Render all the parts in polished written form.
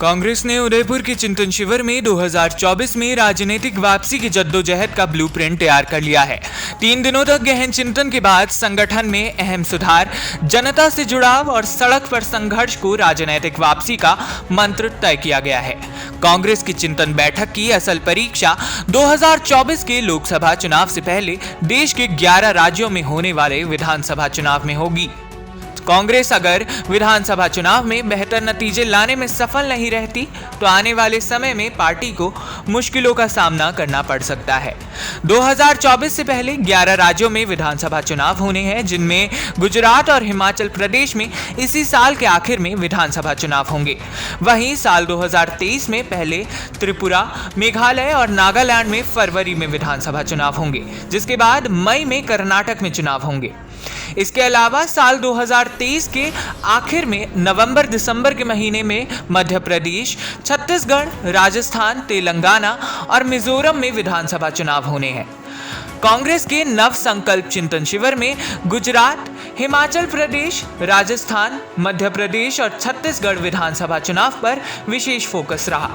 कांग्रेस ने उदयपुर के चिंतन शिविर में 2024 में राजनीतिक वापसी की जद्दोजहद का ब्लूप्रिंट तैयार कर लिया है। 3 दिनों तक गहन चिंतन के बाद संगठन में अहम सुधार, जनता से जुड़ाव और सड़क पर संघर्ष को राजनीतिक वापसी का मंत्र तय किया गया है। कांग्रेस की चिंतन बैठक की असल परीक्षा 2024 के लोकसभा चुनाव से पहले देश के 11 राज्यों में होने वाले विधानसभा चुनाव में होगी। कांग्रेस अगर विधानसभा चुनाव में बेहतर नतीजे लाने में सफल नहीं रहती तो आने वाले समय में पार्टी को मुश्किलों का सामना करना पड़ सकता है। 2024 से पहले 11 राज्यों में विधानसभा चुनाव होने हैं, जिनमें गुजरात और हिमाचल प्रदेश में इसी साल के आखिर में विधानसभा चुनाव होंगे। वहीं साल 2023 में पहले त्रिपुरा, मेघालय और नागालैंड में फरवरी में विधानसभा चुनाव होंगे, जिसके बाद मई में कर्नाटक में चुनाव होंगे। इसके अलावा साल 2023 के आखिर में नवंबर-दिसंबर के महीने में मध्य प्रदेश, छत्तीसगढ़, राजस्थान, तेलंगाना और मिजोरम में विधानसभा चुनाव होने हैं। कांग्रेस के नव संकल्प चिंतन शिविर में गुजरात, हिमाचल प्रदेश, राजस्थान, मध्य प्रदेश और छत्तीसगढ़ विधानसभा चुनाव पर विशेष फोकस रहा।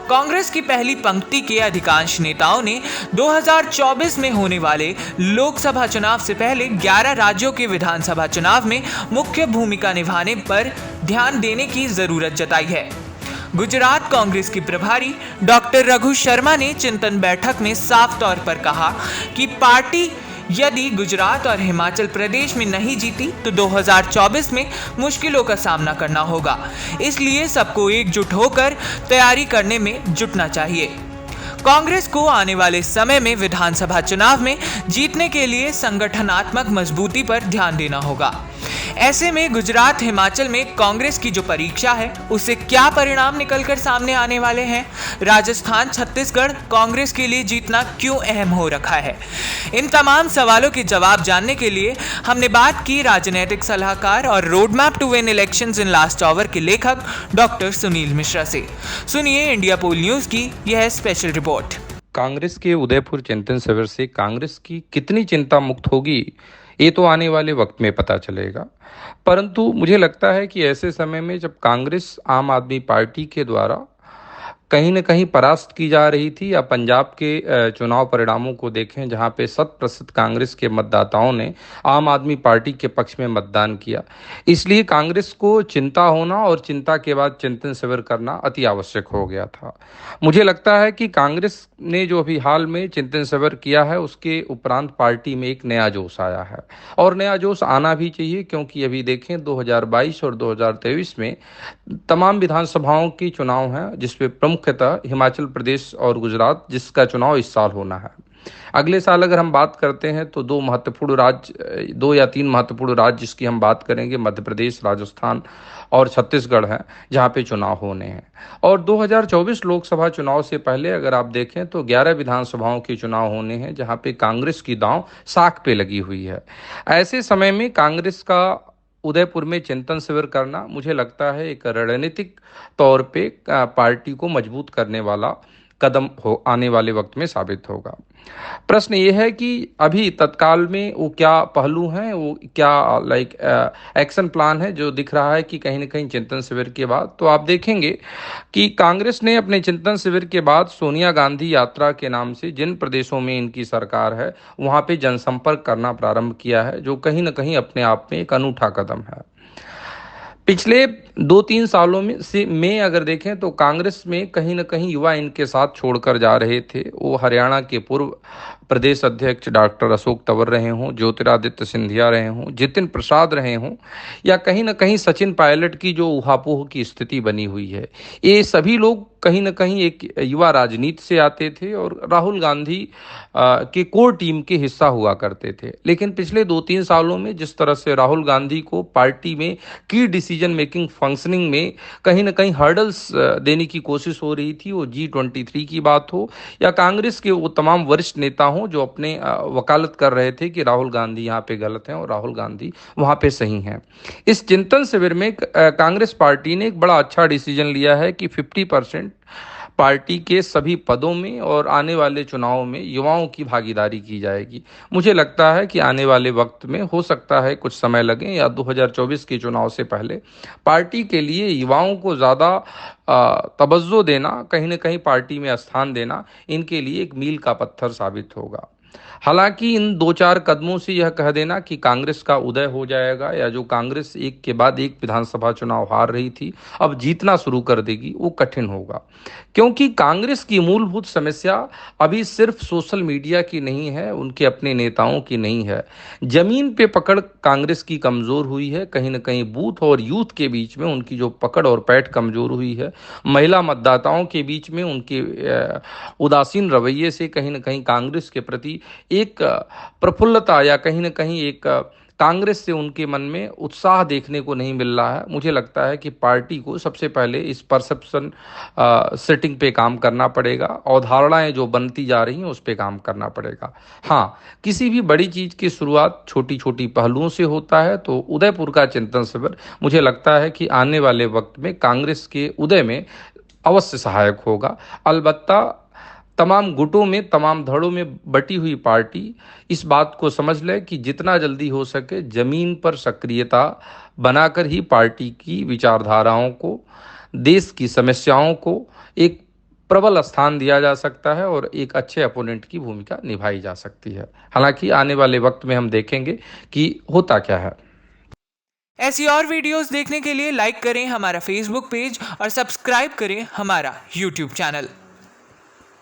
कांग्रेस की पहली पंक्ति के अधिकांश नेताओं ने 2024 में होने वाले लोकसभा चुनाव से पहले 11 राज्यों के विधानसभा चुनाव में मुख्य भूमिका निभाने पर ध्यान देने की जरूरत जताई है। गुजरात कांग्रेस की प्रभारी डॉक्टर रघु शर्मा ने चिंतन बैठक में साफ तौर पर कहा कि पार्टी यदि गुजरात और हिमाचल प्रदेश में नहीं जीती तो 2024 में मुश्किलों का सामना करना होगा। इसलिए सबको एकजुट होकर तैयारी करने में जुटना चाहिए। कांग्रेस को आने वाले समय में विधानसभा चुनाव में जीतने के लिए संगठनात्मक मजबूती पर ध्यान देना होगा। ऐसे में गुजरात, हिमाचल में कांग्रेस की जो परीक्षा है उससे क्या परिणाम निकलकर सामने आने वाले हैं? राजस्थान, छत्तीसगढ़ कांग्रेस के लिए जीतना क्यों अहम हो रखा है? इन तमाम सवालों के जवाब जानने के लिए हमने बात की राजनीतिक सलाहकार और road map to win elections in last hour के लेखक डॉक्टर सुनील मिश्रा से। सुनिए इंडिया पोल न्यूज की यह स्पेशल रिपोर्ट। कांग्रेस के उदयपुर चिंतन शिविर से कांग्रेस की कितनी चिंता मुक्त होगी, ये तो आने वाले वक्त में पता चलेगा। परंतु मुझे लगता है कि ऐसे समय में जब कांग्रेस आम आदमी पार्टी के द्वारा कहीं न कहीं परास्त की जा रही थी, या पंजाब के चुनाव परिणामों को देखें जहां पे 100% कांग्रेस के मतदाताओं ने आम आदमी पार्टी के पक्ष में मतदान किया, इसलिए कांग्रेस को चिंता होना और चिंता के बाद चिंतन शिविर करना अति आवश्यक हो गया था। मुझे लगता है कि कांग्रेस ने जो अभी हाल में चिंतन शिविर किया है उसके उपरांत पार्टी में एक नया जोश आया है, और नया जोश आना भी चाहिए, क्योंकि अभी देखें 2022 और 2023 में तमाम विधानसभाओं की चुनाव हैं, जिसमें मुख्यतः हिमाचल प्रदेश और गुजरात जिसका चुनाव इस साल होना है। अगले साल अगर हम बात करते हैं तो 2 या 3 महत्वपूर्ण राज्य जिसकी हम बात करेंगे, मध्य प्रदेश, राजस्थान और छत्तीसगढ़ हैं जहां पे चुनाव होने हैं। और 2024 लोकसभा चुनाव से पहले अगर आप देखें तो 11 विधानसभाओं के चुनाव होने हैं जहां पे कांग्रेस की दांव साख पे लगी हुई है। ऐसे समय में कांग्रेस का उदयपुर में चिंतन शिविर करना मुझे लगता है एक रणनीतिक तौर पे पार्टी को मजबूत करने वाला कदम आने वाले वक्त में साबित होगा। प्रश्न ये है कि अभी तत्काल में वो क्या पहलू हैं, वो क्या एक्शन प्लान है जो दिख रहा है कि कहीं न कहीं चिंतन शिविर के बाद तो आप देखेंगे कि कांग्रेस ने अपने चिंतन शिविर के बाद सोनिया गांधी यात्रा के नाम से जिन प्रदेशों में इनकी सरकार है वहां पे जनसंपर्क करना प्रारंभ किया है, जो कहीं न कहीं अपने आप में एक अनूठा कदम है। पिछले 2-3 सालों में अगर देखें तो कांग्रेस में कहीं न कहीं युवा इनके साथ छोड़कर जा रहे थे। वो हरियाणा के पूर्व प्रदेश अध्यक्ष डॉक्टर अशोक तंवर रहे हों, ज्योतिरादित्य सिंधिया रहे हों, जितिन प्रसाद रहे हों, या कहीं न कहीं सचिन पायलट की जो ऊहापोह की स्थिति बनी हुई है, ये सभी लोग कहीं न कहीं एक युवा राजनीति से आते थे और राहुल गांधी के कोर टीम के हिस्सा हुआ करते थे। लेकिन पिछले 2-3 सालों में जिस तरह से राहुल गांधी को पार्टी में की डिसीजन मेकिंग फंक्शनिंग में कहीं न कहीं हर्डल्स देने की कोशिश हो रही थी, वो G23 की बात हो या कांग्रेस के वो तमाम वरिष्ठ नेता हों जो अपने वकालत कर रहे थे कि राहुल गांधी यहाँ पे गलत हैं और राहुल गांधी वहाँ पे सही हैं। इस चिंतन शिविर में कांग्रेस पार्टी ने एक बड़ा अच्छा डिसीजन लिया है कि 50% पार्टी के सभी पदों में और आने वाले चुनाव में युवाओं की भागीदारी की जाएगी। मुझे लगता है कि आने वाले वक्त में हो सकता है कुछ समय लगे या 2024 के चुनाव से पहले पार्टी के लिए युवाओं को ज़्यादा तवज्जो देना, कहीं ना कहीं पार्टी में स्थान देना इनके लिए एक मील का पत्थर साबित होगा। हालांकि इन 2-4 कदमों से यह कह देना कि कांग्रेस का उदय हो जाएगा या जो कांग्रेस एक के बाद एक विधानसभा चुनाव हार रही थी अब जीतना शुरू कर देगी, वो कठिन होगा। क्योंकि कांग्रेस की मूलभूत समस्या अभी सिर्फ सोशल मीडिया की नहीं है, उनके अपने नेताओं की नहीं है। जमीन पे पकड़ कांग्रेस की कमजोर हुई है, कहीं ना कहीं बूथ और यूथ के बीच में उनकी जो पकड़ और पैठ कमजोर हुई है। महिला मतदाताओं के बीच में उनके उदासीन रवैये से कहीं ना कहीं कांग्रेस के प्रति एक प्रफुल्लता या कहीं ना कहीं एक कांग्रेस से उनके मन में उत्साह देखने को नहीं मिल रहा है। मुझे लगता है कि पार्टी को सबसे पहले इस परसेप्शन सेटिंग पे काम करना पड़ेगा, अवधारणाएं जो बनती जा रही हैं उस पे काम करना पड़ेगा। हाँ, किसी भी बड़ी चीज की शुरुआत छोटी छोटी पहलुओं से होता है, तो उदयपुर का चिंतन शिविर मुझे लगता है कि आने वाले वक्त में कांग्रेस के उदय में अवश्य सहायक होगा। अलबत्ता तमाम गुटों में, तमाम धड़ों में बटी हुई पार्टी इस बात को समझ ले कि जितना जल्दी हो सके जमीन पर सक्रियता बनाकर ही पार्टी की विचारधाराओं को, देश की समस्याओं को एक प्रबल स्थान दिया जा सकता है और एक अच्छे अपोनेंट की भूमिका निभाई जा सकती है। हालांकि आने वाले वक्त में हम देखेंगे कि होता क्या है। ऐसी और वीडियोस देखने के लिए लाइक करें हमारा फेसबुक पेज और सब्सक्राइब करें हमारा यूट्यूब चैनल।